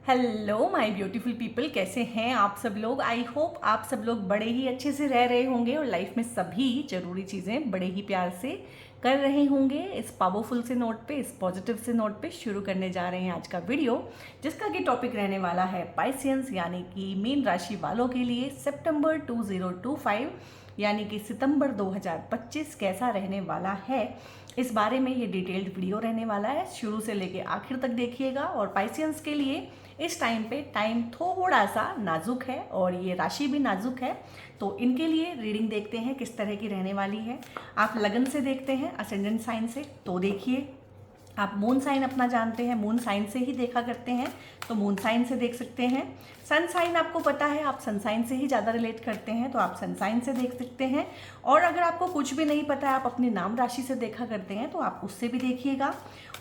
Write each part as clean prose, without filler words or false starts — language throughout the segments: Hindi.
हेलो माय ब्यूटीफुल पीपल, कैसे हैं आप सब लोग। आई होप आप सब लोग बड़े ही अच्छे से रह रहे होंगे और लाइफ में सभी जरूरी चीज़ें बड़े ही प्यार से कर रहे होंगे। इस पावरफुल से नोट पे, इस पॉजिटिव से नोट पे शुरू करने जा रहे हैं आज का वीडियो, जिसका कि टॉपिक रहने वाला है पाइसियंस यानी कि मीन राशि वालों के लिए सितंबर 2025 यानी कि सितंबर 2025 कैसा रहने वाला है। इस बारे में ये डिटेल्ड वीडियो रहने वाला है, शुरू से लेके आखिर तक देखिएगा। और पाइसियंस के लिए इस टाइम थोड़ा सा नाजुक है और ये राशि भी नाजुक है, तो इनके लिए रीडिंग देखते हैं किस तरह की रहने वाली है। आप लगन से देखते हैं, असेंडेंट साइन से, तो देखिए। आप मून साइन अपना जानते हैं, मून साइन से ही देखा करते हैं, तो मून साइन से देख सकते हैं। सन साइन आपको पता है, आप सन साइन से ही ज़्यादा रिलेट करते हैं, तो आप सन साइन से देख सकते हैं। और अगर आपको कुछ भी नहीं पता है, आप अपनी नाम राशि से देखा करते हैं, तो आप उससे भी देखिएगा।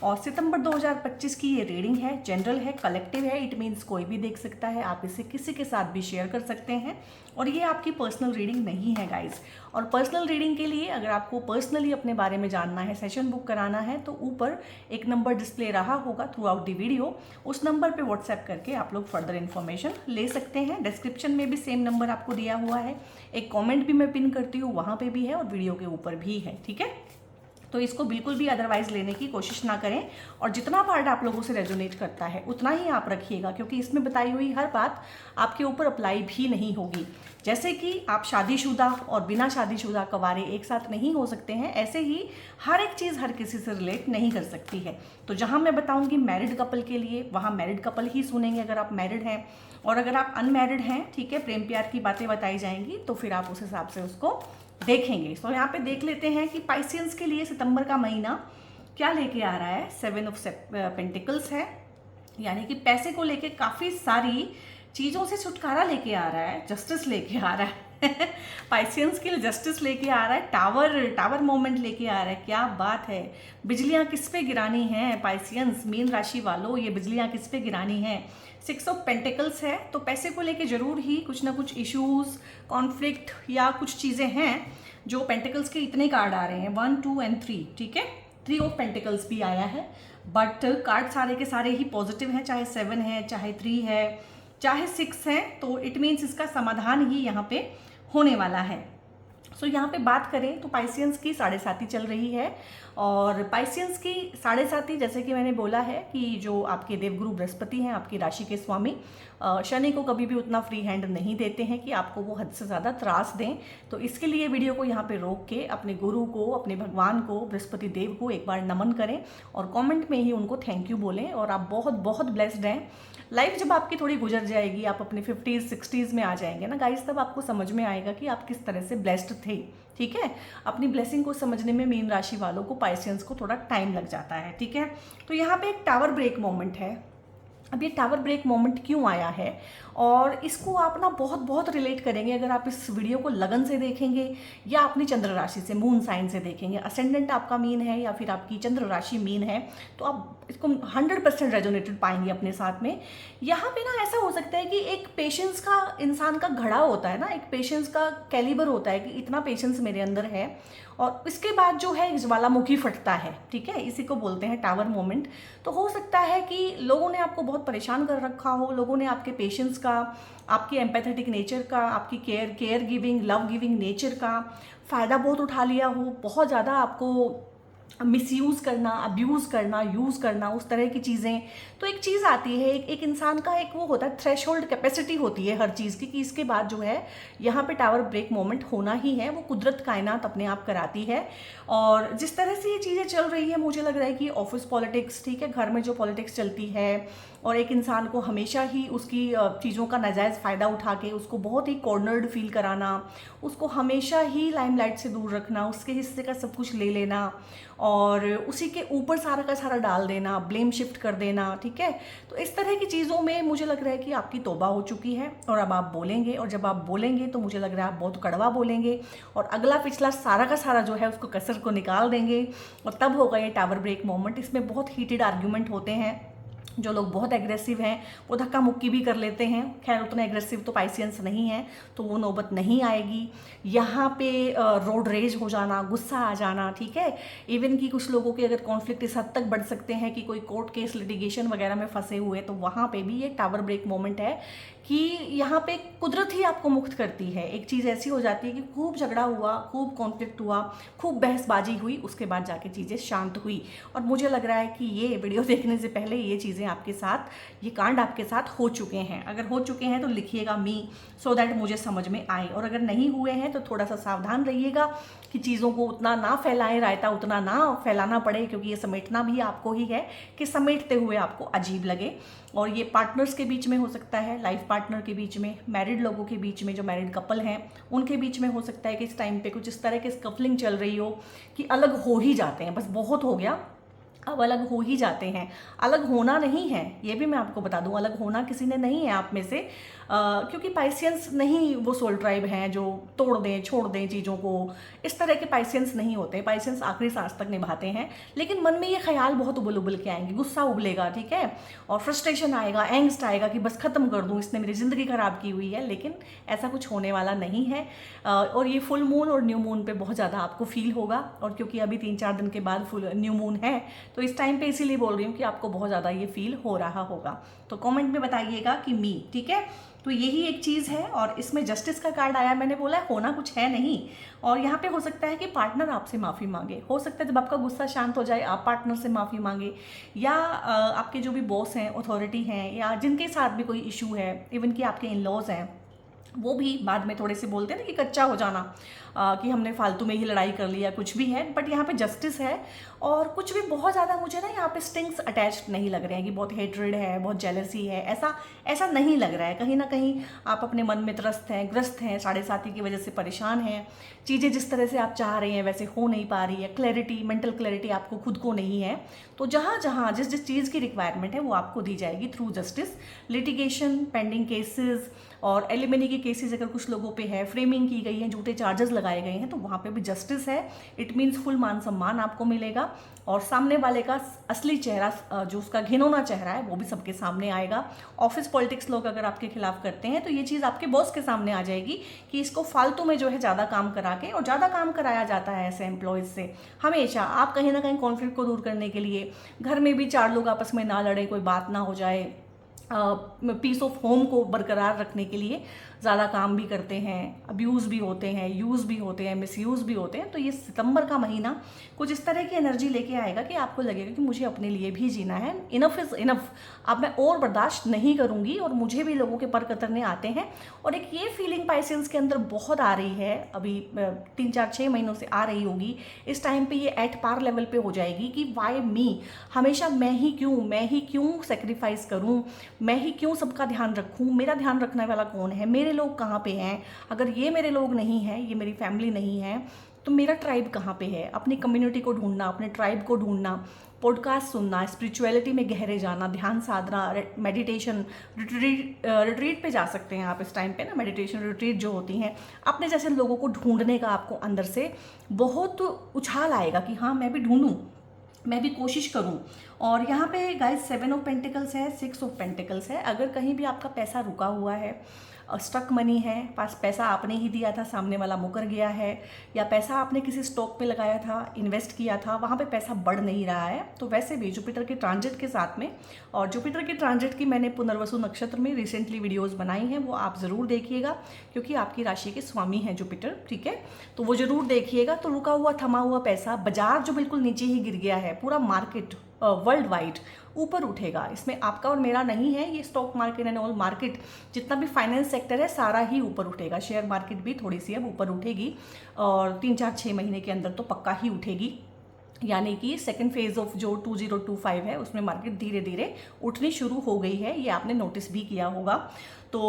और सितंबर 2025 की ये रीडिंग है, जनरल है, कलेक्टिव है, इट मीन्स कोई भी देख सकता है, आप इसे किसी के साथ भी शेयर कर सकते हैं। और ये आपकी पर्सनल रीडिंग नहीं है गाइज। और पर्सनल रीडिंग के लिए अगर आपको पर्सनली अपने बारे में जानना है, सेशन बुक कराना है, तो ऊपर एक नंबर डिस्प्ले रहा होगा थ्रू आउट द वीडियो, उस नंबर पे व्हाट्सएप करके आप लोग फर्दर इन्फॉर्मेशन ले सकते हैं। डिस्क्रिप्शन में भी सेम नंबर आपको दिया हुआ है, एक कमेंट भी मैं पिन करती हूँ, वहाँ पे भी है और वीडियो के ऊपर भी है, ठीक है। तो इसको बिल्कुल भी अदरवाइज लेने की कोशिश ना करें, और जितना पार्ट आप लोगों से रेजोनेट करता है उतना ही आप रखिएगा, क्योंकि इसमें बताई हुई हर बात आपके ऊपर अप्लाई भी नहीं होगी। जैसे कि आप शादीशुदा और बिना शादीशुदा कवारे एक साथ नहीं हो सकते हैं, ऐसे ही हर एक चीज़ हर किसी से रिलेट नहीं कर सकती है। तो जहाँ मैं बताऊँगी मैरिड कपल के लिए, वहाँ मैरिड कपल ही सुनेंगे अगर आप मैरिड हैं, और अगर आप अनमैरिड हैं, ठीक है, प्रेम प्यार की बातें बताई जाएंगी, तो फिर आप उस हिसाब से उसको देखेंगे। तो यहाँ पे देख लेते हैं कि पाइसियंस के लिए सितंबर का महीना क्या लेके आ रहा है। 7 ऑफ पेंटिकल्स है, यानी कि पैसे को लेके काफ़ी सारी चीज़ों से छुटकारा लेके आ रहा है, जस्टिस लेके आ रहा है पाइसियंस के लिए जस्टिस लेके आ रहा है, टावर मोमेंट लेके आ रहा है। क्या बात है, बिजलियाँ किस पे गिरानी हैं पाइसियंस, मीन राशि वालों, ये बिजलियाँ किस पे गिरानी हैं। 6 ऑफ पेंटिकल्स है, तो पैसे को लेके ज़रूर ही कुछ ना कुछ इश्यूज, कॉन्फ्लिक्ट या कुछ चीज़ें हैं जो पेंटिकल्स के इतने कार्ड आ रहे हैं, 1, 2 एंड 3, ठीक है। 3 ऑफ पेंटिकल्स भी आया है, बट कार्ड सारे के सारे ही पॉजिटिव हैं, चाहे 7 है, चाहे 3 है, चाहे 6 है, तो इट मीन्स इसका समाधान ही यहाँ पे होने वाला है। सो यहाँ पे बात करें तो पाइसियंस की 7.5 चल रही है, और पाइसियंस की 7.5, जैसे कि मैंने बोला है कि जो आपके देवगुरु बृहस्पति हैं, आपकी राशि के स्वामी, शनि को कभी भी उतना फ्री हैंड नहीं देते हैं कि आपको वो हद से ज़्यादा त्रास दें। तो इसके लिए वीडियो को यहाँ पे रोक के अपने गुरु को, अपने भगवान को, बृहस्पति देव को एक बार नमन करें और कमेंट में ही उनको थैंक यू बोलें। और आप बहुत बहुत ब्लेस्ड हैं। लाइफ जब आपकी थोड़ी गुजर जाएगी, आप अपने 50s 60s में आ जाएंगे ना गाइस, तब आपको समझ में आएगा कि आप किस तरह से ब्लेस्ड थे, ठीक है। अपनी ब्लेसिंग को समझने में मीन राशि वालों को, पाइसियंस को थोड़ा टाइम लग जाता है, ठीक है। तो यहाँ पे एक टावर ब्रेक मोमेंट है। अब ये टावर ब्रेक मोमेंट क्यों आया है, और इसको आप ना बहुत बहुत रिलेट करेंगे अगर आप इस वीडियो को लगन से देखेंगे या अपनी चंद्र राशि से, मून साइन से देखेंगे। असेंडेंट आपका मीन है या फिर आपकी चंद्र राशि मीन है, तो आप इसको 100% रेजोनेटेड पाएंगे अपने साथ में। यहाँ पे ना ऐसा हो सकता है कि एक पेशेंस का इंसान का घड़ा होता है ना, एक पेशेंस का कैलिबर होता है कि इतना पेशेंस मेरे अंदर है, और इसके बाद जो है ज्वालामुखी फटता है, ठीक है। इसी को बोलते हैं टावर मोमेंट। तो हो सकता है कि लोगों ने आपको बहुत परेशान कर रखा हो, लोगों ने आपके पेशेंस का, आपकी एम्पैथेटिक नेचर का, आपकी care giving, love giving nature का फ़ायदा बहुत उठा लिया हो, बहुत ज़्यादा आपको मिसयूज़ करना, अब्यूज़ करना, यूज़ करना, उस तरह की चीज़ें। तो एक चीज़ आती है, एक इंसान का एक वो होता है, थ्रेशोल्ड कैपेसिटी होती है हर चीज़ की, कि इसके बाद जो है यहाँ पे टावर ब्रेक मोमेंट होना ही है। वो कुदरत कायनात अपने आप कराती है। और जिस तरह से ये चीज़ें चल रही है, मुझे लग रहा है कि ऑफिस पॉलिटिक्स, ठीक है, घर में जो पॉलिटिक्स चलती है, और एक इंसान को हमेशा ही उसकी चीज़ों का नाजायज़ फ़ायदा उठा के उसको बहुत ही कॉर्नर्ड फील कराना, उसको हमेशा ही लाइमलाइट से दूर रखना, उसके हिस्से का सब कुछ ले लेना और उसी के ऊपर सारा का सारा डाल देना, ब्लेम शिफ्ट कर देना, ठीक है। तो इस तरह की चीज़ों में मुझे लग रहा है कि आपकी तौबा हो चुकी है, और अब आप बोलेंगे, और जब आप बोलेंगे तो मुझे लग रहा है आप बहुत कड़वा बोलेंगे, और अगला पिछला सारा का सारा जो है उसको कसर को निकाल देंगे, और तब होगा ये टावर ब्रेक मोमेंट। इसमें बहुत हीटेड आर्ग्यूमेंट होते हैं, जो लोग बहुत एग्रेसिव हैं वो धक्का मुक्की भी कर लेते हैं। खैर उतना एग्रेसिव तो पाइसियंस नहीं है, तो वो नौबत नहीं आएगी। यहाँ पे रोड रेज हो जाना, गुस्सा आ जाना, ठीक है। इवन कि कुछ लोगों के अगर कॉन्फ्लिक्ट इस हद तक बढ़ सकते हैं कि कोई कोर्ट केस लिटिगेशन वगैरह में फंसे हुए, तो वहाँ पे भी ये टावर ब्रेक मोमेंट है कि यहाँ पे कुदरत ही आपको मुक्त करती है। एक चीज़ ऐसी हो जाती है कि खूब झगड़ा हुआ, खूब कॉन्फ्लिक्ट हुआ, खूब बहसबाजी हुई, उसके बाद जाके चीज़ें शांत हुई। और मुझे लग रहा है कि ये वीडियो देखने से पहले ये चीज़ें आपके साथ, ये कांड आपके साथ हो चुके हैं। अगर हो चुके हैं तो लिखिएगा मी, सो दैट मुझे समझ में आए। और अगर नहीं हुए हैं तो थोड़ा सा सावधान रहिएगा कि चीज़ों को उतना ना फैलाएं, रायता उतना ना फैलाना पड़े, क्योंकि ये समेटना भी आपको ही है कि समेटते हुए आपको अजीब लगे। और ये पार्टनर्स के बीच में हो सकता है, लाइफ पार्टनर के बीच में, मैरिड लोगों के बीच में, जो मैरिड कपल हैं उनके बीच में हो सकता है कि इस टाइम पे कुछ इस तरह की स्कफलिंग चल रही हो कि अलग हो ही जाते हैं, बस बहुत हो गया, अब अलग हो ही जाते हैं। अलग होना नहीं है, ये भी मैं आपको बता दूं, अलग होना किसी ने नहीं है आप में से, क्योंकि पाइसियंस नहीं वो सोल ट्राइब हैं जो तोड़ दें छोड़ दें चीज़ों को। इस तरह के पाइसियंस नहीं होते। पाइसियंस आखिरी सांस तक निभाते हैं, लेकिन मन में ये ख्याल बहुत उबल उबल के आएंगे, गुस्सा उबलेगा, ठीक है, और फ्रस्ट्रेशन आएगा, एंग्स्ट आएगा कि बस ख़त्म कर दूँ, इसने मेरी ज़िंदगी ख़राब की हुई है। लेकिन ऐसा कुछ होने वाला नहीं है। और ये फुल मून और न्यू मून पे बहुत ज़्यादा आपको फील होगा। और क्योंकि अभी 3-4 दिन के बाद फुल न्यू मून है, तो इस टाइम पे इसीलिए बोल रही हूँ कि आपको बहुत ज़्यादा ये फील हो रहा होगा। तो कमेंट में बताइएगा कि मी, ठीक है। तो यही एक चीज़ है। और इसमें जस्टिस का कार्ड आया, मैंने बोला होना कुछ है नहीं। और यहाँ पे हो सकता है कि पार्टनर आपसे माफ़ी मांगे, हो सकता है जब आपका गुस्सा शांत हो जाए आप पार्टनर से माफ़ी मांगे, या आपके जो भी बॉस हैं, अथॉरिटी हैं, या जिनके साथ भी कोई इशू है, इवन कि आपके इन लॉज हैं, वो भी बाद में थोड़े से बोलते हैं ना कि कच्चा हो जाना, कि हमने फालतू में ही लड़ाई कर लिया, कुछ भी है। बट यहाँ पे जस्टिस है। और कुछ भी बहुत ज़्यादा मुझे ना यहाँ पे स्टिंग्स अटैच्ड नहीं लग रहे हैं कि बहुत हेट्रेड है, बहुत जेलसी है, ऐसा नहीं लग रहा है। कहीं ना कहीं आप अपने मन में त्रस्त हैं, ग्रस्त हैं, 7.5 की वजह से परेशान हैं। चीज़ें जिस तरह से आप चाह रहे हैं वैसे हो नहीं पा रही है। क्लैरिटी, मेंटल क्लैरिटी आपको खुद को नहीं है। तो जहाँ जहाँ जिस जिस चीज़ की रिक्वायरमेंट है वो आपको दी जाएगी through justice. Litigation, pending cases और एलिमनी के केसेस अगर कुछ लोगों पे है, फ्रेमिंग की गई है, झूठे चार्जेस लगाए गए हैं, तो वहाँ पे भी जस्टिस है। इट मीन्स फुल मान सम्मान आपको मिलेगा। और सामने वाले का असली चेहरा, जो उसका घिनौना चेहरा है, वो भी सबके सामने आएगा। ऑफिस पॉलिटिक्स लोग अगर आपके खिलाफ करते हैं तो ये चीज़ आपके बॉस के सामने आ जाएगी कि इसको फालतू में जो है ज़्यादा काम करा के, और ज़्यादा काम कराया जाता है ऐसे एम्प्लॉयज़ से हमेशा। आप कहीं ना कहीं कॉन्फ्लिक्ट को दूर करने के लिए, घर में भी 4 लोग आपस में ना लड़ें, कोई बात ना हो जाए, पीस ऑफ होम को बरकरार रखने के लिए ज़्यादा काम भी करते हैं, अब्यूज़ भी होते हैं, यूज़ भी होते हैं, मिसयूज़ भी होते हैं। तो ये सितंबर का महीना कुछ इस तरह की एनर्जी लेके आएगा कि आपको लगेगा कि मुझे अपने लिए भी जीना है, इनफ इज़ इनफ, अब मैं और बर्दाश्त नहीं करूँगी, और मुझे भी लोगों के पर कतरने आते हैं। और एक ये फीलिंग पाइसियंस के अंदर बहुत आ रही है, अभी 3-4-6 महीनों से आ रही होगी। इस टाइम पे ये एट पार लेवल पे हो जाएगी कि वाई मी, हमेशा मैं ही क्यों सेक्रीफाइस करूँ, मैं ही क्यों सबका ध्यान रखूँ, मेरा ध्यान रखने वाला कौन है, मेरे लोग कहाँ पे हैं, अगर ये मेरे लोग नहीं हैं, ये मेरी फैमिली नहीं है, तो मेरा ट्राइब कहाँ पे है। अपनी कम्युनिटी को ढूंढना, अपने ट्राइब को ढूंढना, पॉडकास्ट सुनना, स्पिरिचुअलिटी में गहरे जाना, ध्यान साधना, मेडिटेशन, रिट्रीट पे जा सकते हैं आप इस टाइम पे ना। मेडिटेशन रिट्रीट जो होती हैं, अपने जैसे लोगों को ढूंढने का आपको अंदर से बहुत उछाल आएगा कि हाँ मैं भी ढूंढूं, मैं भी कोशिश करूं। और यहाँ पे गाइस 7 ऑफ पेंटिकल्स है, 6 ऑफ पेंटिकल्स है। अगर कहीं भी आपका पैसा रुका हुआ है, स्टक मनी है, पास पैसा आपने ही दिया था, सामने वाला मुकर गया है, या पैसा आपने किसी स्टॉक पे लगाया था, इन्वेस्ट किया था, वहाँ पे पैसा बढ़ नहीं रहा है, तो वैसे भी जुपिटर के ट्रांजिट के साथ में, और जुपिटर के ट्रांजिट की मैंने पुनर्वसु नक्षत्र में रिसेंटली वीडियोज़ बनाई हैं, वो आप ज़रूर देखिएगा, क्योंकि आपकी राशि के स्वामी हैं जुपिटर, ठीक है, तो वो ज़रूर देखिएगा। तो रुका हुआ थमा हुआ पैसा, बाजार जो बिल्कुल नीचे ही गिर गया है, पूरा मार्केट वर्ल्ड वाइड ऊपर उठेगा। इसमें आपका और मेरा नहीं है, ये stock market and all market, जितना भी फाइनेंस सेक्टर है सारा ही ऊपर उठेगा। शेयर मार्केट भी थोड़ी सी अब ऊपर उठेगी, और 3-4-6 महीने के अंदर तो पक्का ही उठेगी। यानी कि सेकेंड फेज ऑफ जो 2025 है उसमें मार्केट धीरे धीरे उठनी शुरू हो गई है, ये आपने नोटिस भी किया होगा। तो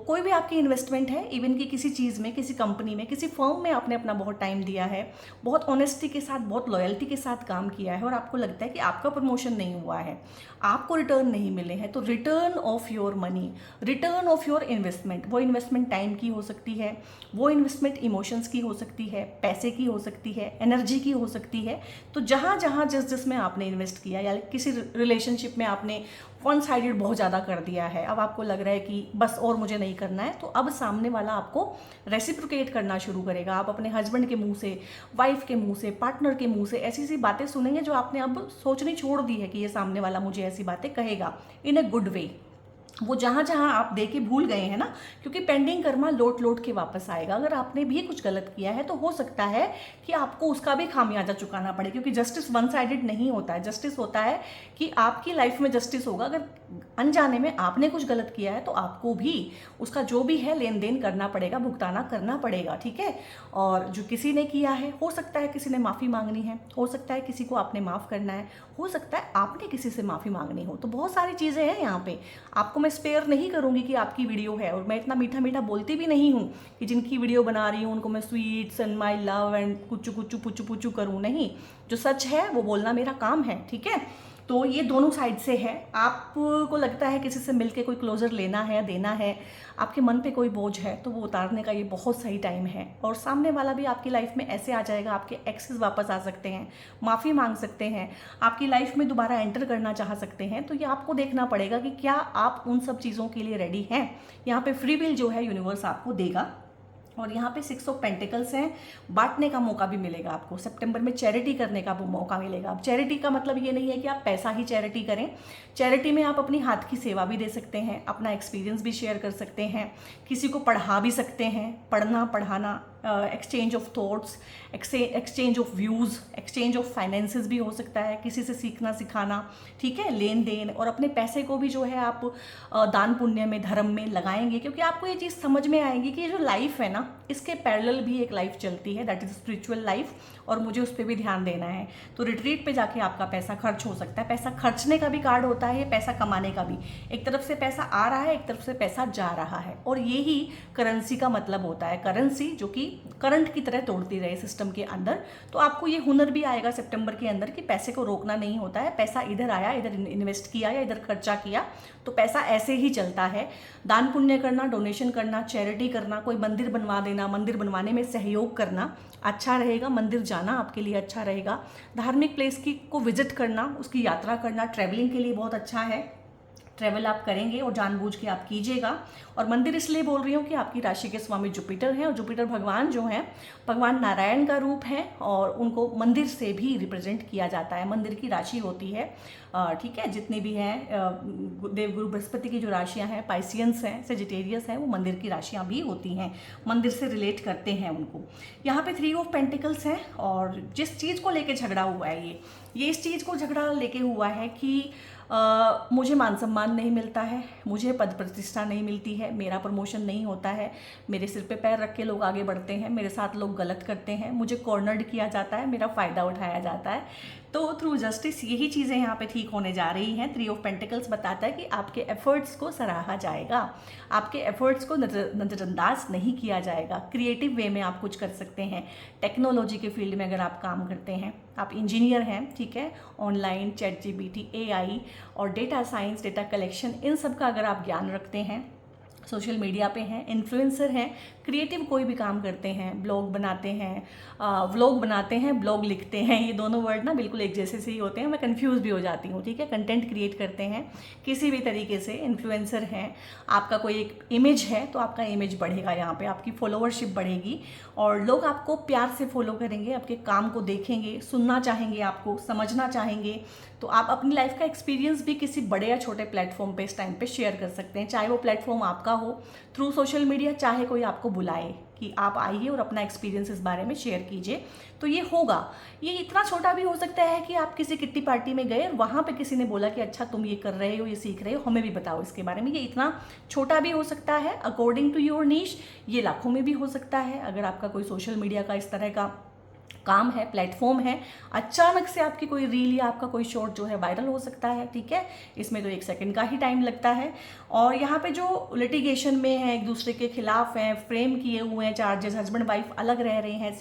कोई भी आपकी इन्वेस्टमेंट है, इवन कि किसी चीज़ में, किसी कंपनी में, किसी फर्म में आपने अपना बहुत टाइम दिया है, बहुत ऑनेस्टी के साथ, बहुत लॉयल्टी के साथ काम किया है, और आपको लगता है कि आपका प्रमोशन नहीं हुआ है, आपको रिटर्न नहीं मिले हैं, तो return of your money, return of your investment, वो इन्वेस्टमेंट टाइम की हो सकती है, वो इन्वेस्टमेंट इमोशंस की हो सकती है, पैसे की हो सकती है, एनर्जी की हो सकती है। तो जहाँ जहाँ जिस जिसमें आपने इन्वेस्ट किया, या किसी रिलेशनशिप में आपने वन साइडेड बहुत ज़्यादा कर दिया है, अब आपको लग रहा है कि बस और मुझे नहीं करना है, तो अब सामने वाला आपको रेसिप्रोकेट करना शुरू करेगा। आप अपने हस्बैंड के मुंह से, वाइफ के मुंह से, पार्टनर के मुंह से ऐसी सी बातें सुनेंगे जो आपने अब सोचनी छोड़ दी है कि ये सामने वाला मुझे ऐसी बातें कहेगा, इन अ गुड वे। वो जहाँ जहाँ आप दे के भूल गए हैं ना, क्योंकि पेंडिंग कर्मा लौट लौट के वापस आएगा। अगर आपने भी कुछ गलत किया है तो हो सकता है कि आपको उसका भी खामियाजा चुकाना पड़े, क्योंकि जस्टिस वन साइडेड नहीं होता है। जस्टिस होता है कि आपकी लाइफ में जस्टिस होगा। अगर अनजाने में आपने कुछ गलत किया है तो आपको भी उसका जो भी है लेन देन करना पड़ेगा, भुगताना करना पड़ेगा, ठीक है। और जो किसी ने किया है, हो सकता है किसी ने माफ़ी मांगनी है, हो सकता है किसी को आपने माफ़ करना है, हो सकता है आपने किसी से माफ़ी मांगनी हो, तो बहुत सारी चीज़ें हैं यहाँ पे। आपको मैं स्पेयर नहीं करूँगी कि आपकी वीडियो है, और मैं इतना मीठा मीठा बोलती भी नहीं हूँ कि जिनकी वीडियो बना रही हूँ उनको मैं sweets and my love and कुचू कुचू पुचू पुचू करूँ, नहीं। जो सच है वो बोलना मेरा काम है, ठीक है। तो ये दोनों साइड से है। आपको लगता है किसी से मिलके कोई क्लोजर लेना है, देना है, आपके मन पे कोई बोझ है, तो वो उतारने का ये बहुत सही टाइम है। और सामने वाला भी आपकी लाइफ में ऐसे आ जाएगा, आपके एक्सेस वापस आ सकते हैं, माफ़ी मांग सकते हैं, आपकी लाइफ में दोबारा एंटर करना चाह सकते हैं। तो ये आपको देखना पड़ेगा कि क्या आप उन सब चीज़ों के लिए रेडी हैं। यहाँ पे फ्री विल जो है यूनिवर्स आपको देगा। और यहाँ पे 6 ऑफ पेंटिकल्स हैं, बांटने का मौका भी मिलेगा आपको। सितंबर में चैरिटी करने का मौका मिलेगा। अब चैरिटी का मतलब ये नहीं है कि आप पैसा ही चैरिटी करें। चैरिटी में आप अपनी हाथ की सेवा भी दे सकते हैं, अपना एक्सपीरियंस भी शेयर कर सकते हैं, किसी को पढ़ा भी सकते हैं। पढ़ना, पढ़ाना, exchange of thoughts, exchange of views, exchange of finances भी हो सकता है, किसी से सीखना सिखाना, ठीक है, लेन देन। और अपने पैसे को भी जो है आप दान पुण्य में, धर्म में लगाएंगे, क्योंकि आपको ये चीज़ समझ में आएगी कि ये जो लाइफ है ना, इसके पैरेलल भी एक लाइफ चलती है, दैट इज़ स्पिरिचुअल लाइफ, और मुझे उस पर भी ध्यान देना है। तो रिट्रीट पे जाके आपका पैसा खर्च हो सकता है। पैसा खर्चने का भी कार्ड होता है, ये पैसा कमाने का भी। एक तरफ से पैसा आ रहा है, एक तरफ से पैसा जा रहा है, और यही करेंसी का मतलब होता है। करेंसी जो कि करंट की तरह तोड़ती रहे सिस्टम के अंदर। तो आपको ये हुनर भी आएगा सितंबर के अंदर कि पैसे को रोकना नहीं होता है। पैसा इधर आया, इधर इन्वेस्ट किया या इधर खर्चा किया, तो पैसा ऐसे ही चलता है। दान पुण्य करना, डोनेशन करना, चैरिटी करना, कोई मंदिर बनवा देना, मंदिर बनवाने में सहयोग करना अच्छा रहेगा। मंदिर जाना आपके लिए अच्छा रहेगा। धार्मिक प्लेस को विजिट करना, उसकी यात्रा करना ट्रैवलिंग के लिए बहुत अच्छा है। ट्रैवल आप करेंगे और जानबूझ के आप कीजिएगा। और मंदिर इसलिए बोल रही हूँ कि आपकी राशि के स्वामी जुपिटर हैं, और जुपिटर भगवान जो हैं, भगवान नारायण का रूप है, और उनको मंदिर से भी रिप्रेजेंट किया जाता है। मंदिर की राशि होती है, ठीक है, जितने भी हैं देवगुरु बृहस्पति की जो राशियाँ हैं, पाइसियंस हैं, सेजिटेरियस हैं, वो मंदिर की राशियाँ भी होती हैं, मंदिर से रिलेट करते हैं उनको। यहाँ पे 3 ऑफ पेंटिकल्स हैं, और जिस चीज़ को लेके झगड़ा हुआ है ये इस चीज़ को झगड़ा लेके हुआ है कि मुझे मान सम्मान नहीं मिलता है, मुझे पद प्रतिष्ठा नहीं मिलती है, मेरा प्रमोशन नहीं होता है, मेरे सिर पे पैर रख के लोग आगे बढ़ते हैं, मेरे साथ लोग गलत करते हैं, मुझे कॉर्नर्ड किया जाता है, मेरा फ़ायदा उठाया जाता है। तो थ्रू जस्टिस यही चीज़ें यहाँ पे ठीक होने जा रही हैं। 3 ऑफ पेंटिकल्स बताता है कि आपके एफर्ट्स को सराहा जाएगा, आपके एफर्ट्स को नज़रअंदाज नहीं किया जाएगा। क्रिएटिव वे में आप कुछ कर सकते हैं। टेक्नोलॉजी के फील्ड में अगर आप काम करते हैं, आप इंजीनियर हैं, ठीक है, ऑनलाइन, ChatGPT, AI और डेटा साइंस, डेटा कलेक्शन, इन सब का अगर आप ज्ञान रखते हैं, सोशल मीडिया पे हैं, इन्फ्लुएंसर हैं, क्रिएटिव कोई भी काम करते हैं, ब्लॉग बनाते हैं, व्लॉग बनाते हैं, ब्लॉग लिखते हैं, ये दोनों वर्ड ना बिल्कुल एक जैसे से ही होते हैं, मैं कंफ्यूज भी हो जाती हूँ, ठीक है। कंटेंट क्रिएट करते हैं किसी भी तरीके से, इन्फ्लुएंसर हैं, आपका कोई एक इमेज है तो आपका इमेज बढ़ेगा, यहाँ पे आपकी फॉलोअरशिप बढ़ेगी, और लोग आपको प्यार से फॉलो करेंगे, आपके काम को देखेंगे, सुनना चाहेंगे, आपको समझना चाहेंगे। तो आप अपनी लाइफ का एक्सपीरियंस भी किसी बड़े या छोटे प्लेटफॉर्म पे इस टाइम पे शेयर कर सकते हैं, चाहे वो प्लेटफॉर्म आपका हो थ्रू सोशल मीडिया, चाहे कोई आपको बुलाए कि आप आइए और अपना एक्सपीरियंस इस बारे में शेयर कीजिए। तो ये होगा। ये इतना छोटा भी हो सकता है कि आप किसी किट्टी पार्टी में गए और वहाँ पे किसी ने बोला कि अच्छा तुम ये कर रहे हो, ये सीख रहे हो, हमें भी बताओ इसके बारे में। ये इतना छोटा भी हो सकता है अकॉर्डिंग टू योर नीश। ये लाखों में भी हो सकता है अगर आपका कोई सोशल मीडिया का इस तरह का काम है, प्लेटफॉर्म है, अचानक से आपकी कोई रील या आपका कोई शॉर्ट जो है वायरल हो सकता है, ठीक है। इसमें तो 1 सेकंड का ही टाइम लगता है। और यहाँ पे जो लिटिगेशन में है, एक दूसरे के खिलाफ हैं, फ्रेम किए हुए हैं चार्जेस, हस्बैंड वाइफ अलग रह रहे हैं,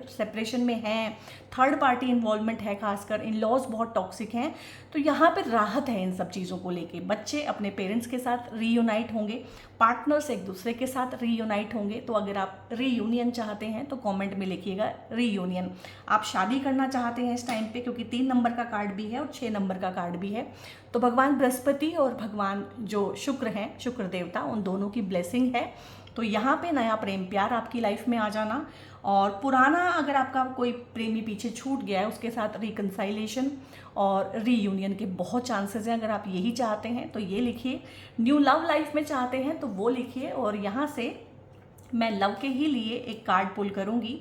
सेपरेशन में हैं, थर्ड पार्टी इन्वॉल्वमेंट है, खासकर इन लॉज बहुत टॉक्सिक हैं, तो यहाँ पर राहत है इन सब चीज़ों को लेके। बच्चे अपने पेरेंट्स के साथ रीयूनाइट होंगे, पार्टनर्स एक दूसरे के साथ रीयूनाइट होंगे। तो अगर आप रीयूनियन चाहते हैं तो कमेंट में लिखिएगा रीयूनियन। रीयूनियन। आप शादी करना चाहते हैं इस टाइम पे, क्योंकि 3 नंबर का कार्ड भी है और 6 नंबर का कार्ड भी है। तो भगवान बृहस्पति और भगवान जो शुक्र हैं, शुक्र देवता, उन दोनों की ब्लेसिंग है। तो यहाँ पे नया प्रेम प्यार आपकी लाइफ में आ जाना, और पुराना अगर आपका कोई प्रेमी पीछे छूट गया है उसके साथ रिकंसाइलेशन और रीयूनियन के बहुत चांसेस हैं। अगर आप यही चाहते हैं तो ये लिखिए। न्यू लव लाइफ में चाहते हैं तो वो लिखिए। और यहाँ से मैं लव के ही लिए एक कार्ड पुल करूँगी।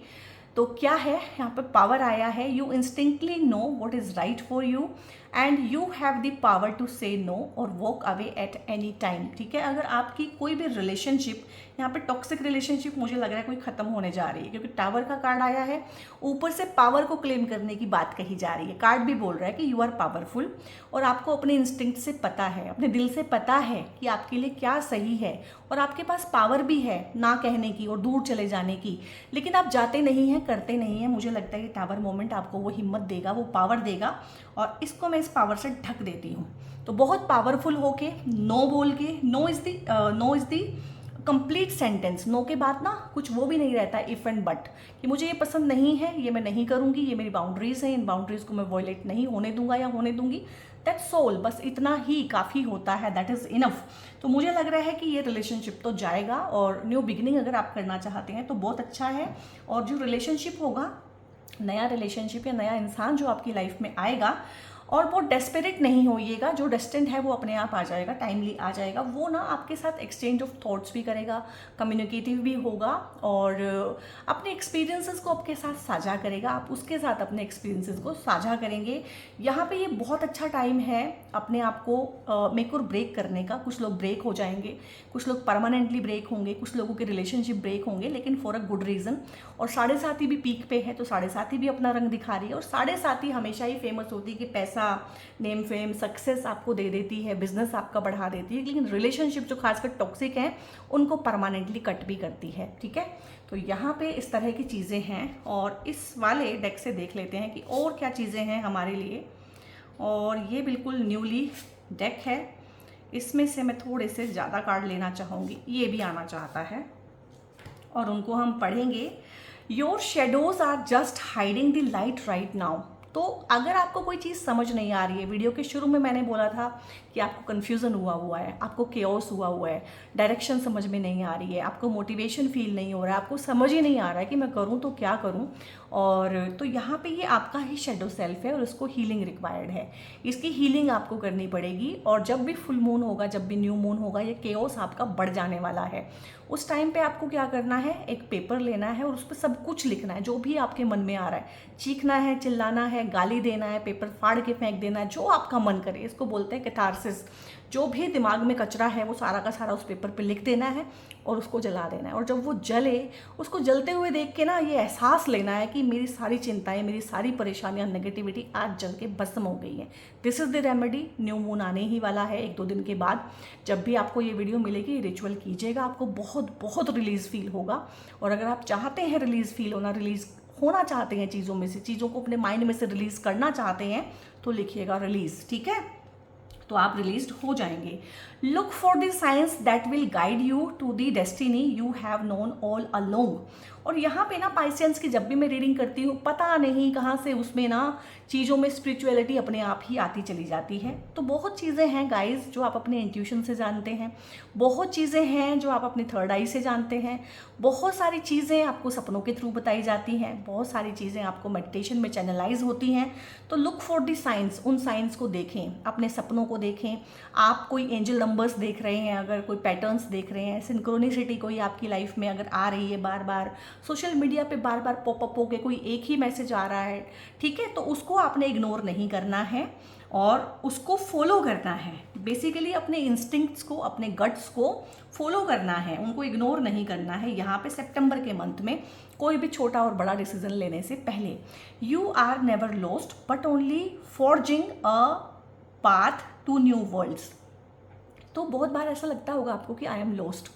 तो क्या है यहाँ पे पावर आया है, you instinctively know what is right for you and you have the power to say no और walk away at any time. ठीक है, अगर आपकी कोई भी रिलेशनशिप, यहाँ पे टॉक्सिक रिलेशनशिप मुझे लग रहा है कोई ख़त्म होने जा रही है, क्योंकि टावर का कार्ड आया है, ऊपर से पावर को क्लेम करने की बात कही जा रही है। कार्ड भी बोल रहा है कि यू आर पावरफुल और आपको अपने इंस्टिंक्ट से पता है, अपने दिल से पता है कि आपके लिए क्या सही है, और आपके पास पावर भी है ना कहने की और दूर चले जाने की, लेकिन आप जाते नहीं हैं, करते नहीं हैं। मुझे लगता है कि टावर मोमेंट आपको वो हिम्मत देगा, वो पावर देगा, और इसको मैं इस पावर से ढक देती हूँ। तो बहुत पावरफुल होके नो बोल के, no is the complete sentence. No के बाद ना कुछ वो भी नहीं रहता इफ एंड बट, कि मुझे ये पसंद नहीं है, ये मैं नहीं करूँगी, ये मेरी बाउंड्रीज हैं, इन बाउंड्रीज को मैं वॉयलेट नहीं होने दूंगा या होने दूंगी। दैट्स ऑल, बस इतना ही काफ़ी होता है, दैट इज़ इनफ। तो मुझे लग रहा है कि ये रिलेशनशिप तो जाएगा, और न्यू बिगिनिंग अगर आप करना चाहते हैं तो बहुत अच्छा है। और जो रिलेशनशिप होगा, नया रिलेशनशिप या नया इंसान जो आपकी लाइफ में आएगा, और वो डेस्परेट नहीं होइएगा, जो डेस्टिन्ड है वो अपने आप आ जाएगा, टाइमली आ जाएगा। वो ना आपके साथ एक्सचेंज ऑफ थॉट्स भी करेगा, कम्युनिकेटिव भी होगा, और अपने एक्सपीरियंसेस को आपके साथ साझा करेगा, आप उसके साथ अपने एक्सपीरियंसेस को साझा करेंगे। यहाँ पे ये बहुत अच्छा टाइम है अपने आप को मेक और ब्रेक करने का। कुछ लोग ब्रेक हो जाएंगे, कुछ लोग परमानेंटली ब्रेक होंगे, कुछ लोगों के रिलेशनशिप ब्रेक होंगे, लेकिन फॉर अ गुड रीज़न। और 7.5 भी पीक पे है, तो 7.5 भी अपना रंग दिखा रही है, और 7.5 हमेशा ही फेमस होती है कि पैसा, नेम, फेम, सक्सेस आपको दे देती है, बिजनेस आपका बढ़ा देती है, लेकिन रिलेशनशिप जो खासकर टॉक्सिक हैं उनको परमानेंटली कट भी करती है। ठीक है, तो यहाँ पे इस तरह की चीज़ें हैं, और इस वाले डेक से देख लेते हैं कि और क्या चीज़ें हैं हमारे लिए। और ये बिल्कुल न्यूली डेक है, इसमें से मैं थोड़े से ज़्यादा कार्ड लेना चाहूँगी, ये भी आना चाहता है, और उनको हम पढ़ेंगे। Your shadows are just hiding the light right now. तो अगर आपको कोई चीज़ समझ नहीं आ रही है, वीडियो के शुरू में मैंने बोला था कि आपको कन्फ्यूज़न हुआ है, आपको केओस हुआ है, डायरेक्शन समझ में नहीं आ रही है, आपको मोटिवेशन फील नहीं हो रहा है, आपको समझ ही नहीं आ रहा है कि मैं करूँ तो क्या करूँ, और तो यहाँ पे ये आपका ही शेडो सेल्फ है और उसको हीलिंग रिक्वायर्ड है। इसकी हीलिंग आपको करनी पड़ेगी, और जब भी फुल मून होगा, जब भी न्यू मून होगा, ये केओस आपका बढ़ जाने वाला है। उस टाइम पे आपको क्या करना है, एक पेपर लेना है और उस पर सब कुछ लिखना है, जो भी आपके मन में आ रहा है। चीखना है, चिल्लाना है, गाली देना है, पेपर फाड़ के फेंक देना है, जो आपका मन करे। इसको बोलते हैं कैथारसिस। जो भी दिमाग में कचरा है वो सारा का सारा उस पेपर पे लिख देना है और उसको जला देना है। और जब वो जले, उसको जलते हुए देख के ना ये एहसास लेना है कि मेरी सारी चिंताएं, मेरी सारी परेशानियां, नेगेटिविटी आज जल के भस्म हो गई है। This is the remedy. New moon आने ही वाला है 1-2 दिन के बाद। जब भी आपको ये वीडियो मिलेगी, रिचुअल कीजिएगा, आपको बहुत बहुत रिलीज़ फील होगा। और अगर आप चाहते हैं रिलीज़ फील होना, रिलीज़ होना चाहते हैं चीज़ों में से, चीज़ों को अपने माइंड में से रिलीज़ करना चाहते हैं, तो लिखिएगा रिलीज़। ठीक है, तो आप रिलीज्ड हो जाएंगे। Look for the science that will guide you to the destiny you have known all along. और यहाँ पे ना पाइसेंस की जब भी मैं रीडिंग करती हूँ, पता नहीं कहाँ से उसमें ना चीज़ों में स्पिरिचुअलिटी अपने आप ही आती चली जाती है। तो बहुत चीज़ें हैं गाइज जो आप अपने इंट्यूशन से जानते हैं, बहुत चीज़ें हैं जो आप अपनी थर्ड आई से जानते हैं, बहुत सारी चीज़ें आपको सपनों के थ्रू बताई जाती हैं, बहुत सारी चीज़ें आपको मेडिटेशन में चैनलाइज होती हैं। तो लुक फॉर द साइंस, उन साइंस को देखें, अपने सपनों को देखें। आप कोई एंजल नंबर्स देख रहे हैं, अगर कोई पैटर्न्स देख रहे हैं, सिंक्रोनिसिटी कोई आपकी लाइफ में अगर आ रही है, बार बार सोशल मीडिया पे बार बार पॉपअप हो के कोई एक ही मैसेज आ रहा है, ठीक है, तो उसको आपने इग्नोर नहीं करना है और उसको फॉलो करना है। बेसिकली अपने इंस्टिंक्ट्स को, अपने गट्स को फॉलो करना है, उनको इग्नोर नहीं करना है। यहाँ पे सितंबर के मंथ में कोई भी छोटा और बड़ा डिसीजन लेने से पहले, you are never lost but only forging a path to new worlds. तो बहुत बार ऐसा लगता होगा आपको कि आई एम लॉस्ट,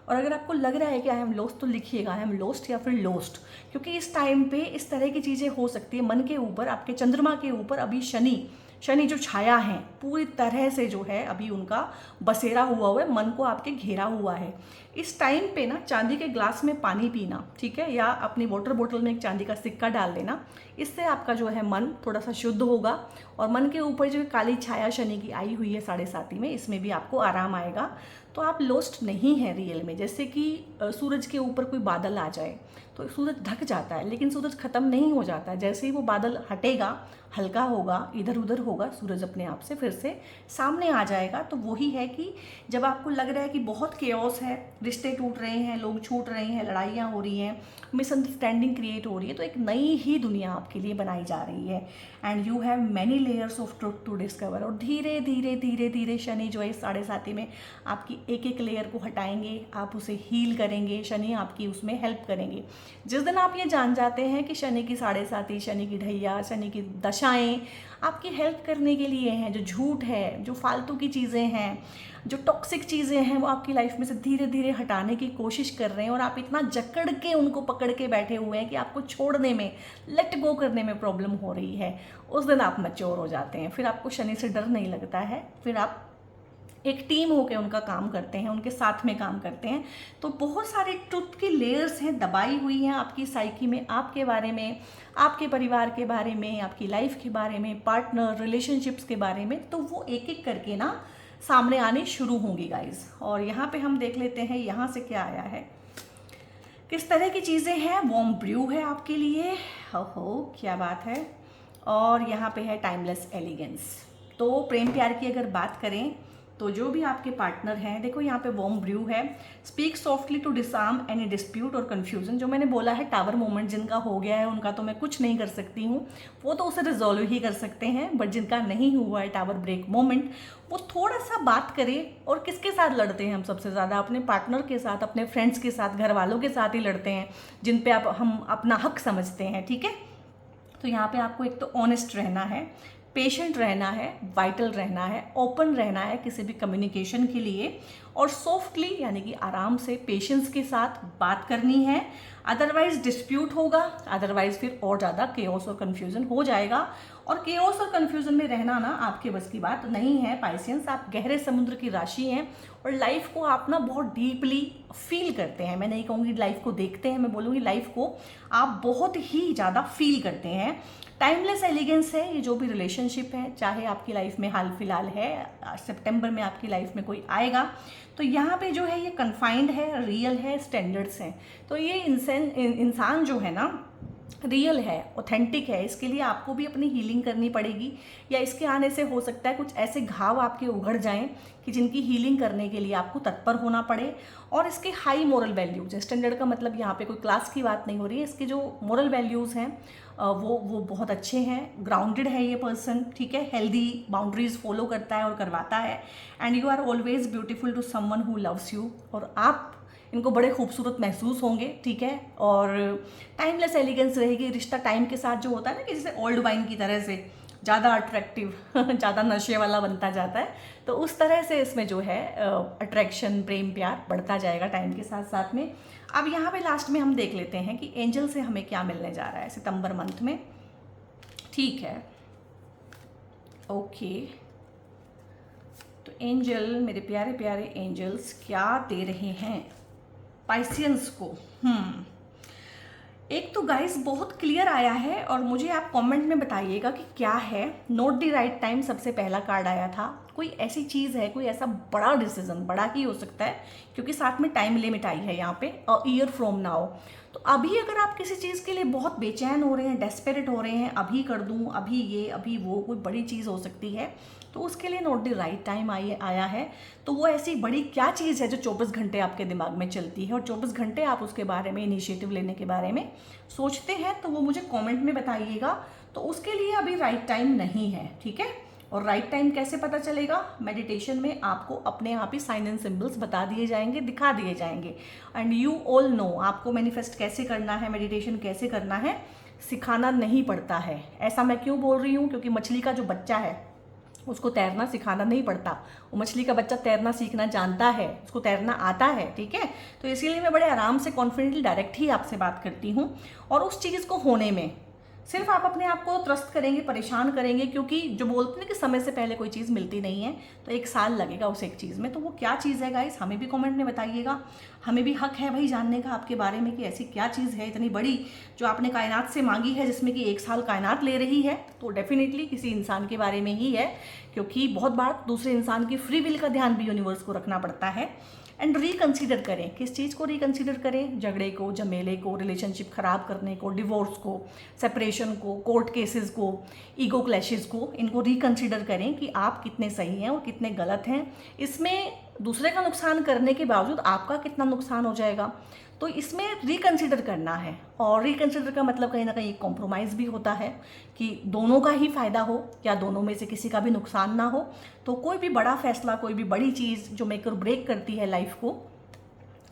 और अगर आपको लग रहा है कि आई एम लॉस्ट तो लिखिएगा आई एम लॉस्ट या फिर लॉस्ट, क्योंकि इस टाइम पे इस तरह की चीज़ें हो सकती है। मन के ऊपर, आपके चंद्रमा के ऊपर अभी शनि शनि जो छाया है पूरी तरह से जो है अभी उनका बसेरा हुआ है, मन को आपके घेरा हुआ है। इस टाइम पे ना चांदी के ग्लास में पानी पीना, ठीक है, या अपनी वाटर बोतल में एक चांदी का सिक्का डाल लेना, इससे आपका जो है मन थोड़ा सा शुद्ध होगा। और मन के ऊपर जो काली छाया शनि की आई हुई है 7.5 में, इसमें भी आपको आराम आएगा। तो आप लॉस्ट नहीं हैं रियल में। जैसे कि सूरज के ऊपर कोई बादल आ जाए तो सूरज ढक जाता है, लेकिन सूरज खत्म नहीं हो जाता है। जैसे ही वो बादल हटेगा, हल्का होगा, इधर उधर होगा, सूरज अपने आप से फिर से सामने आ जाएगा। तो वही है कि जब आपको लग रहा है कि बहुत केओस है, रिश्ते टूट रहे हैं, लोग छूट रहे हैं, लड़ाइयाँ हो रही हैं, मिसअंडरस्टैंडिंग क्रिएट हो रही है, तो एक नई ही दुनिया आपके लिए बनाई जा रही है। And you have many layers of truth to discover. और धीरे धीरे धीरे धीरे शनि जो है 7.5 में आपकी एक एक लेयर को हटाएंगे, आप उसे हील करेंगे, शनि आपकी उसमें हेल्प करेंगे। जिस दिन आप ये जान जाते हैं कि शनि की 7.5, शनि की ढैया, शनि की दशाएं आपकी हेल्प करने के लिए हैं, जो झूठ है, जो फालतू की चीज़ें हैं, जो टॉक्सिक चीज़ें हैं, वो आपकी लाइफ में से धीरे धीरे हटाने की कोशिश कर रहे हैं, और आप इतना जकड़ के उनको पकड़ के बैठे हुए हैं कि आपको छोड़ने में, लेट गो करने में प्रॉब्लम हो रही है, उस दिन आप मैच्योर हो जाते हैं। फिर आपको शनि से डर नहीं लगता है, फिर आप एक टीम होकर उनका काम करते हैं, उनके साथ में काम करते हैं। तो बहुत सारे ट्रुथ की लेयर्स हैं, दबाई हुई हैं आपकी साइकी में, आपके बारे में, आपके परिवार के बारे में, आपकी लाइफ के बारे में, पार्टनर रिलेशनशिप्स के बारे में। तो वो एक एक करके ना सामने आने शुरू होंगी गाइज। और यहाँ पे हम देख लेते हैं यहाँ से क्या आया है, किस तरह की चीज़ें हैं। वार्म ब्रू है आपके लिए, हो क्या बात है। और यहाँ पे है टाइमलेस एलिगेंस। तो प्रेम प्यार की अगर बात करें तो जो भी आपके पार्टनर हैं, देखो यहाँ पे वार्म ब्रू है, speak softly to disarm any dispute और कन्फ्यूजन। जो मैंने बोला है टावर मोमेंट जिनका हो गया है उनका तो मैं कुछ नहीं कर सकती हूँ, वो तो उसे रिजॉल्व ही कर सकते हैं। बट जिनका नहीं हुआ है टावर ब्रेक मोमेंट, वो थोड़ा सा बात करें। और किसके साथ लड़ते हैं हम सबसे ज़्यादा? अपने पार्टनर के साथ, अपने फ्रेंड्स के साथ, घर वालों के साथ ही लड़ते हैं, जिन पे हम अपना हक समझते हैं, ठीक है। तो यहाँ पे आपको एक तो ऑनेस्ट रहना है, पेशेंट रहना है, वाइटल रहना है, ओपन रहना है किसी भी कम्युनिकेशन के लिए, और सॉफ्टली यानी कि आराम से पेशेंस के साथ बात करनी है। अदरवाइज डिस्प्यूट होगा, अदरवाइज फिर और ज़्यादा केओस और कन्फ्यूज़न हो जाएगा। और केओस और कन्फ्यूज़न में रहना ना आपके बस की बात नहीं है पाइसियंस। आप गहरे समुद्र की राशि हैं और लाइफ को आप ना बहुत डीपली फील करते हैं। मैं नहीं कहूँगी लाइफ को देखते हैं, मैं बोलूँगी लाइफ को आप बहुत ही ज़्यादा फील करते हैं। टाइमलेस एलिगेंस है ये जो भी रिलेशनशिप है, चाहे आपकी लाइफ में हाल फिलहाल है, सितंबर में आपकी लाइफ में कोई आएगा, तो यहाँ पे जो है ये कन्फाइंड है, रियल है, स्टैंडर्ड्स हैं। तो ये इंसान जो है ना रियल है, ऑथेंटिक है। इसके लिए आपको भी अपनी हीलिंग करनी पड़ेगी, या इसके आने से हो सकता है कुछ ऐसे घाव आपके उघड़ जाएं कि जिनकी हीलिंग करने के लिए आपको तत्पर होना पड़े। और इसके हाई मोरल वैल्यूज़ है, स्टैंडर्ड का मतलब यहाँ पे कोई क्लास की बात नहीं हो रही है, इसके जो मोरल वैल्यूज़ हैं वो बहुत अच्छे हैं, ग्राउंडेड है ये पर्सन, ठीक है, हेल्दी बाउंड्रीज फॉलो करता है और करवाता है। And you are always beautiful to someone who loves you, और आप इनको बड़े खूबसूरत महसूस होंगे, ठीक है। और टाइमलेस एलिगेंस रहेगी। रिश्ता टाइम के साथ जो होता है ना कि जैसे ओल्ड वाइन की तरह से ज़्यादा अट्रैक्टिव ज़्यादा नशे वाला बनता जाता है, तो उस तरह से इसमें जो है अट्रैक्शन, प्रेम प्यार बढ़ता जाएगा टाइम के साथ साथ में। अब यहाँ पे लास्ट में हम देख लेते हैं कि एंजल से हमें क्या मिलने जा रहा है सितंबर मंथ में, ठीक है। ओके, तो एंजल, मेरे प्यारे प्यारे एंजल्स क्या दे रहे हैं पाइसियंस को? एक तो गाइस बहुत क्लियर आया है, और मुझे आप कमेंट में बताइएगा कि क्या है। नॉट द राइट टाइम सबसे पहला कार्ड आया था। कोई ऐसी चीज़ है, कोई ऐसा बड़ा डिसीजन, बड़ा ही हो सकता है क्योंकि साथ में टाइम लिमिट आई है यहाँ पे, अ ईयर फ्रॉम नाउ। तो अभी अगर आप किसी चीज़ के लिए बहुत बेचैन हो रहे हैं, डेस्परेट हो रहे हैं, अभी कर दूँ, अभी ये, अभी वो, कोई बड़ी चीज़ हो सकती है, तो उसके लिए नॉट द राइट टाइम आया है। तो वो ऐसी बड़ी क्या चीज़ है जो 24 घंटे आपके दिमाग में चलती है और 24 घंटे आप उसके बारे में, इनिशिएटिव लेने के बारे में सोचते हैं, तो वो मुझे कमेंट में बताइएगा। तो उसके लिए अभी राइट टाइम नहीं है, ठीक है। और राइट टाइम कैसे पता चलेगा? मेडिटेशन में आपको अपने आप ही साइन एंड सिंबल्स बता दिए जाएंगे, दिखा दिए जाएंगे। एंड यू ऑल नो आपको मैनिफेस्ट कैसे करना है, मेडिटेशन कैसे करना है, सिखाना नहीं पड़ता है। ऐसा मैं क्यों बोल रही हूँ? क्योंकि मछली का जो बच्चा है उसको तैरना सिखाना नहीं पड़ता, वो मछली का बच्चा तैरना सीखना जानता है, उसको तैरना आता है, ठीक है। तो इसीलिए मैं बड़े आराम से, कॉन्फिडेंटली, डायरेक्ट ही आपसे बात करती हूँ। और उस चीज़ को होने में सिर्फ आप अपने आप को त्रस्त करेंगे, परेशान करेंगे, क्योंकि जो बोलते हैं कि समय से पहले कोई चीज़ मिलती नहीं है, तो 1 साल लगेगा उस एक चीज़ में। तो वो क्या चीज़ है गाइस, हमें भी कमेंट में बताइएगा। हमें भी हक है भाई जानने का आपके बारे में कि ऐसी क्या चीज़ है इतनी बड़ी जो आपने कायनात से मांगी है, जिसमें कि 1 साल कायनात ले रही है। तो डेफिनेटली किसी इंसान के बारे में ही है, क्योंकि बहुत बार दूसरे इंसान की फ्री विल का ध्यान भी यूनिवर्स को रखना पड़ता है। एंड रिकंसीडर करें, किस चीज़ को रिकंसीडर करें? झगड़े को, झमेले को, रिलेशनशिप खराब करने को, डिवोर्स को, सेपरेशन को, कोर्ट केसेस को, ईगो क्लैशेस को, इनको रिकंसीडर करें कि आप कितने सही हैं और कितने गलत हैं। इसमें दूसरे का नुकसान करने के बावजूद आपका कितना नुकसान हो जाएगा, तो इसमें रिकंसीडर करना है। और रिकंसीडर का मतलब कहीं ना कहीं कॉम्प्रोमाइज़ भी होता है कि दोनों का ही फ़ायदा हो या दोनों में से किसी का भी नुकसान ना हो। तो कोई भी बड़ा फैसला, कोई भी बड़ी चीज़ जो मेक और ब्रेक करती है लाइफ को,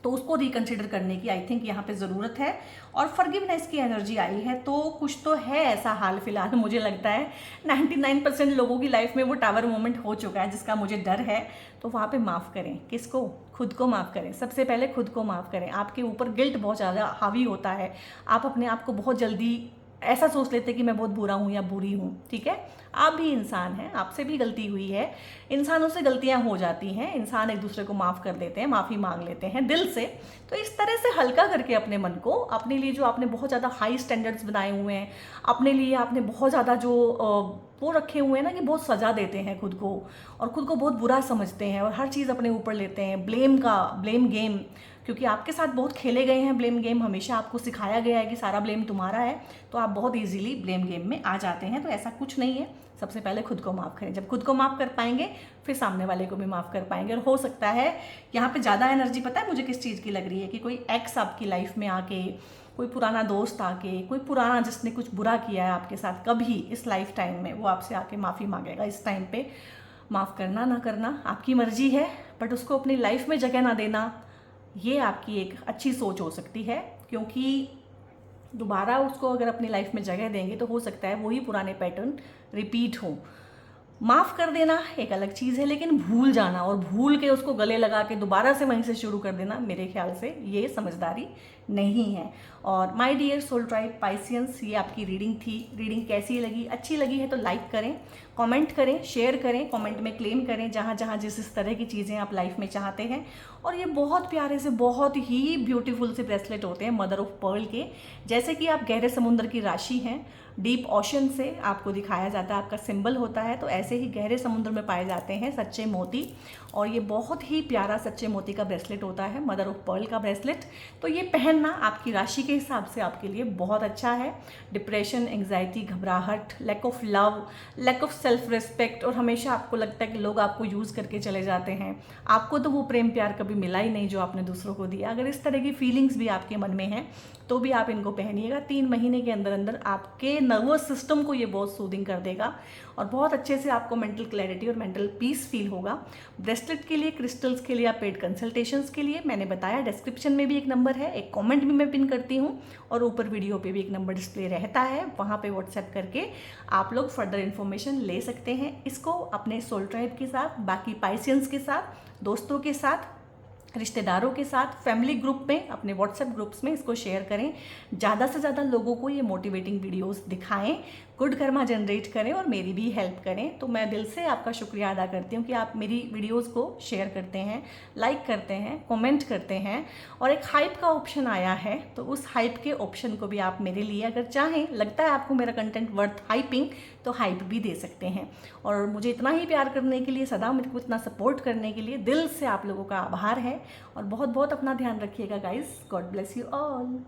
तो उसको रिकंसिडर करने की आई थिंक यहाँ पे ज़रूरत है। और फॉरगिवनेस की एनर्जी आई है, तो कुछ तो है ऐसा हाल फिलहाल, मुझे लगता है 99% लोगों की लाइफ में वो टावर मोमेंट हो चुका है जिसका मुझे डर है। तो वहाँ पे माफ़ करें, किसको? खुद को माफ़ करें। सबसे पहले खुद को माफ़ करें। आपके ऊपर गिल्ट बहुत ज़्यादा हावी होता है, आप अपने आप को बहुत जल्दी ऐसा सोच लेते हैं कि मैं बहुत बुरा हूँ या बुरी हूँ। ठीक है, आप भी इंसान हैं, आपसे भी गलती हुई है, इंसानों से गलतियाँ हो जाती हैं, इंसान एक दूसरे को माफ़ कर देते हैं, माफ़ी मांग लेते हैं दिल से। तो इस तरह से हल्का करके अपने मन को, अपने लिए जो आपने बहुत ज़्यादा हाई स्टैंडर्ड्स बनाए हुए हैं, अपने लिए आपने बहुत ज़्यादा जो वो रखे हुए हैं ना कि बहुत सज़ा देते हैं खुद को, और खुद को बहुत बुरा समझते हैं और हर चीज़ अपने ऊपर लेते हैं, ब्लेम गेम, क्योंकि आपके साथ बहुत खेले गए हैं ब्लेम गेम, हमेशा आपको सिखाया गया है कि सारा ब्लेम तुम्हारा है, तो आप बहुत इजीली ब्लेम गेम में आ जाते हैं। तो ऐसा कुछ नहीं है। सबसे पहले खुद को माफ़ करें। जब खुद को माफ़ कर पाएंगे फिर सामने वाले को भी माफ़ कर पाएंगे। और हो सकता है यहाँ पे ज़्यादा एनर्जी, पता है मुझे किस चीज़ की लग रही है, कि कोई एक्स आपकी लाइफ में आके, कोई पुराना दोस्त आके, कोई पुराना जिसने कुछ बुरा किया है आपके साथ कभी इस लाइफ टाइम में, वो आपसे आके माफ़ी मांगेगा। इस टाइम पे माफ़ करना ना करना आपकी मर्जी है, बट उसको अपनी लाइफ में जगह ना देना, ये आपकी एक अच्छी सोच हो सकती है। क्योंकि दोबारा उसको अगर अपनी लाइफ में जगह देंगे तो हो सकता है वही पुराने पैटर्न रिपीट हो। माफ़ कर देना एक अलग चीज़ है, लेकिन भूल जाना और भूल के उसको गले लगा के दोबारा से वहीं से शुरू कर देना, मेरे ख्याल से ये समझदारी नहीं है। और my dear soul tribe Pisceans, ये आपकी रीडिंग थी। रीडिंग कैसी लगी? अच्छी लगी है तो लाइक करें, कमेंट करें, शेयर करें, कमेंट में क्लेम करें जहाँ जहाँ जिस तरह की चीज़ें आप लाइफ में चाहते हैं। और ये बहुत प्यारे से, बहुत ही ब्यूटीफुल से ब्रेसलेट होते हैं मदर ऑफ पर्ल के। जैसे कि आप गहरे समुद्र की राशि हैं, डीप ओशन से आपको दिखाया जाता है, आपका सिंबल होता है, तो ऐसे ही गहरे समुद्र में पाए जाते हैं सच्चे मोती। और ये बहुत ही प्यारा सच्चे मोती का ब्रेसलेट होता है, मदर ऑफ पर्ल का ब्रेसलेट। तो ये पहनना आपकी राशि के हिसाब से आपके लिए बहुत अच्छा है। डिप्रेशन, एंग्जाइटी, घबराहट, lack of love, lack of self respect, और हमेशा आपको लगता है कि लोग आपको यूज़ करके चले जाते हैं, आपको तो वो प्रेम प्यार कभी मिला ही नहीं जो आपने दूसरों को दिया। अगर इस तरह की फीलिंग्स भी आपके मन में हैं तो भी आप इनको पहनिएगा। 3 महीने के अंदर अंदर आपके नर्वस सिस्टम को ये बहुत सूदिंग कर देगा और बहुत अच्छे से आपको मेंटल क्लैरिटी और मेंटल पीस फील होगा। ब्रेसलेट के लिए, क्रिस्टल्स के लिए, आप पेड कंसल्टेशंस के लिए मैंने बताया, डिस्क्रिप्शन में भी एक नंबर है, एक कमेंट भी मैं पिन करती हूँ, और ऊपर वीडियो पे भी एक नंबर डिस्प्ले रहता है, वहाँ पे व्हाट्सएप करके आप लोग फर्दर इन्फॉर्मेशन ले सकते हैं। इसको अपने सोल ट्राइब के साथ, बाकी पाइसियंस के साथ, दोस्तों के साथ, रिश्तेदारों के साथ, फैमिली ग्रुप में, अपने व्हाट्सएप ग्रुप्स में इसको शेयर करें। ज़्यादा से ज़्यादा लोगों को ये मोटिवेटिंग वीडियोस दिखाएं, गुड कर्मा जनरेट करें और मेरी भी हेल्प करें। तो मैं दिल से आपका शुक्रिया अदा करती हूँ कि आप मेरी वीडियोस को शेयर करते हैं, लाइक करते हैं, कमेंट करते हैं। और एक हाइप का ऑप्शन आया है, तो उस हाइप के ऑप्शन को भी आप मेरे लिए अगर चाहें, लगता है आपको मेरा कंटेंट वर्थ हाइपिंग, तो हाइप भी दे सकते हैं। और मुझे इतना ही प्यार करने के लिए, सदा मेरे को इतना सपोर्ट करने के लिए दिल से आप लोगों का आभार है। और बहुत बहुत अपना ध्यान रखिएगा guys. God bless you all.